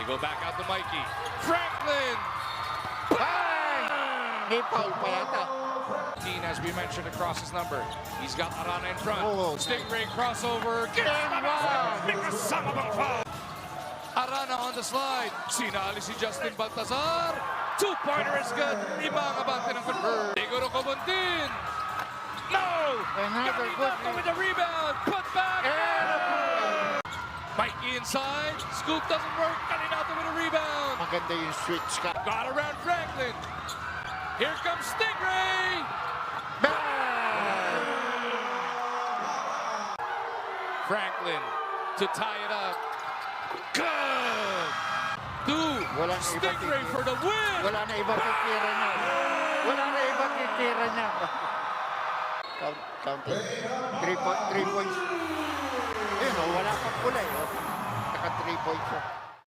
go back out to Mikey. Franklin! Bang! May foul pa yata. As we mentioned across his number. He's got Arana in front. Oh. Stingray crossover. Gets the ball! Make the son of a foul! Arana on the slide. Sinali si Justin Baltazar. Two-pointer is good. Iba ang abante ng convert. Igor Cobontin. No! Another good Galinata with the rebound. Put back. Mikey inside. Scoop doesn't work. Galinata with a rebound. Maganda yung switch ka. Got around Franklin. Here comes Stingray. Bang! Franklin to tie it up. Good! Walang iba Stingray for the win! Wala na iba titira niya. Wala na iba titira niya. Counting. 3 points. Ayun o, wala pang kulay. Naka 3 points.